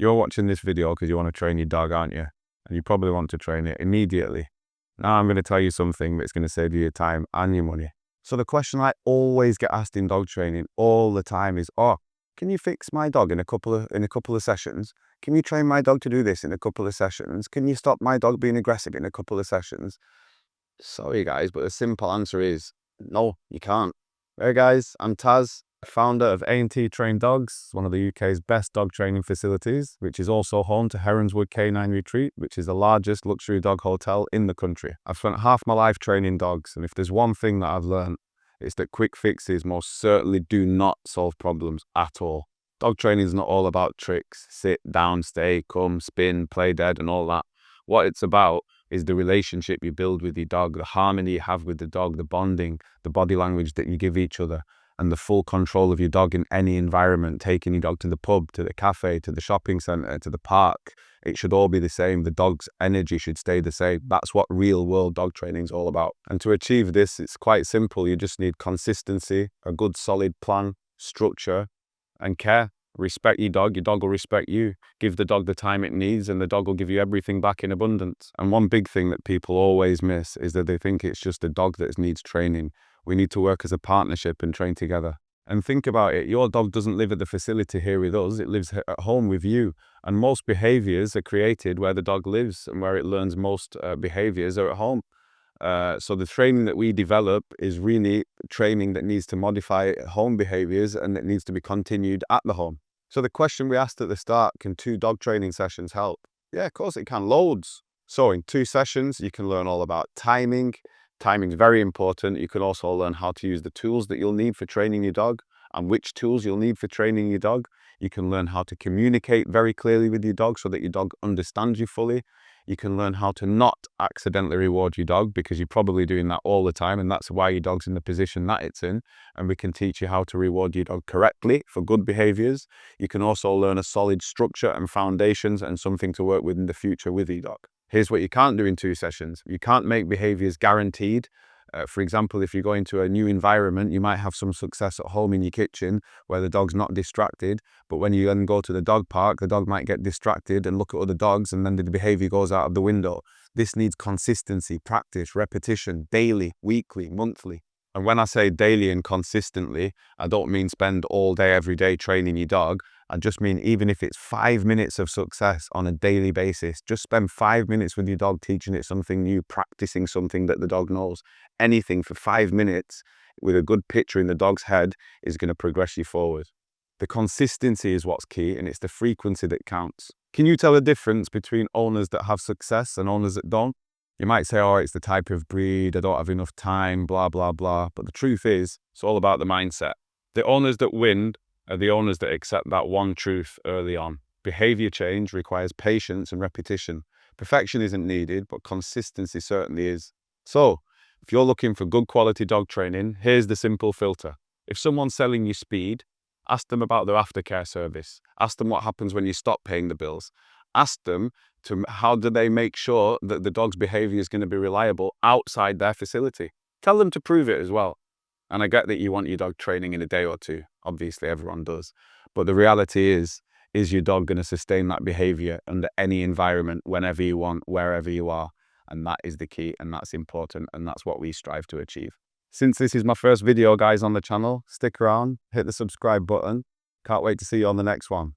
You're watching this video because you want to train your dog, aren't you? And you probably want to train it immediately. Now I'm going to tell you something that's going to save you your time and your money. So the question I always get asked in dog training all the time is, oh, can you fix my dog in a couple of sessions? Can you train my dog to do this in a couple of sessions? Can you stop my dog being aggressive in a couple of sessions? Sorry guys, but the simple answer is no, you can't. Hey guys, I'm Taz, founder of A&T Trained Dogs, one of the UK's best dog training facilities, which is also home to Heronswood Canine Retreat, which is the largest luxury dog hotel in the country. I've spent half my life training dogs, and if there's one thing that I've learned, it's that quick fixes most certainly do not solve problems at all. Dog training is not all about tricks, sit, down, stay, come, spin, play dead, and all that. What it's about is the relationship you build with your dog, the harmony you have with the dog, the bonding, the body language that you give each other, and the full control of your dog in any environment, taking your dog to the pub, to the cafe, to the shopping centre, to the park. It should all be the same. The dog's energy should stay the same. That's what real world dog training is all about. And to achieve this, it's quite simple. You just need consistency, a good solid plan, structure, and care. Respect your dog will respect you. Give the dog the time it needs, and the dog will give you everything back in abundance. And one big thing that people always miss is that they think it's just a dog that needs training. We need to work as a partnership and train together. And think about it, your dog doesn't live at the facility here with us, it lives at home with you. And most behaviors are created where the dog lives, and where it learns most behaviors are at home. So the training that we develop is really training that needs to modify home behaviors, and it needs to be continued at the home. So the question we asked at the start, can 2 dog training sessions help? Yeah, of course it can, loads. So in 2 sessions, you can learn all about timing. Timing is very important. You can also learn how to use the tools that you'll need for training your dog, and which tools you'll need for training your dog. You can learn how to communicate very clearly with your dog so that your dog understands you fully. You can learn how to not accidentally reward your dog, because you're probably doing that all the time, and that's why your dog's in the position that it's in. And we can teach you how to reward your dog correctly for good behaviors. You can also learn a solid structure and foundations and something to work with in the future with your dog. Here's what you can't do in 2 sessions. You can't make behaviors guaranteed. For example, if you go into a new environment, you might have some success at home in your kitchen where the dog's not distracted, but when you then go to the dog park, the dog might get distracted and look at other dogs, and then the behavior goes out of the window. This needs consistency, practice, repetition, daily, weekly, monthly. And when I say daily and consistently, I don't mean spend all day, every day training your dog. I just mean, even if it's 5 minutes of success on a daily basis, just spend 5 minutes with your dog, teaching it something new, practicing something that the dog knows. Anything for 5 minutes with a good picture in the dog's head is going to progress you forward. The consistency is what's key, and it's the frequency that counts. Can you tell the difference between owners that have success and owners that don't? You might say, oh, it's the type of breed, I don't have enough time, blah, blah, blah. But the truth is, it's all about the mindset. The owners that win are the owners that accept that one truth early on. Behavior change requires patience and repetition. Perfection isn't needed, but consistency certainly is. So, if you're looking for good quality dog training, here's the simple filter. If someone's selling you speed, ask them about their aftercare service. Ask them what happens when you stop paying the bills. Ask them how do they make sure that the dog's behavior is going to be reliable outside their facility. Tell them to prove it as well. And I get that you want your dog training in a day or 2. Obviously, everyone does. But the reality is your dog going to sustain that behavior under any environment, whenever you want, wherever you are? And that is the key, and that's important, and that's what we strive to achieve. Since this is my first video, guys, on the channel, stick around, hit the subscribe button. Can't wait to see you on the next one.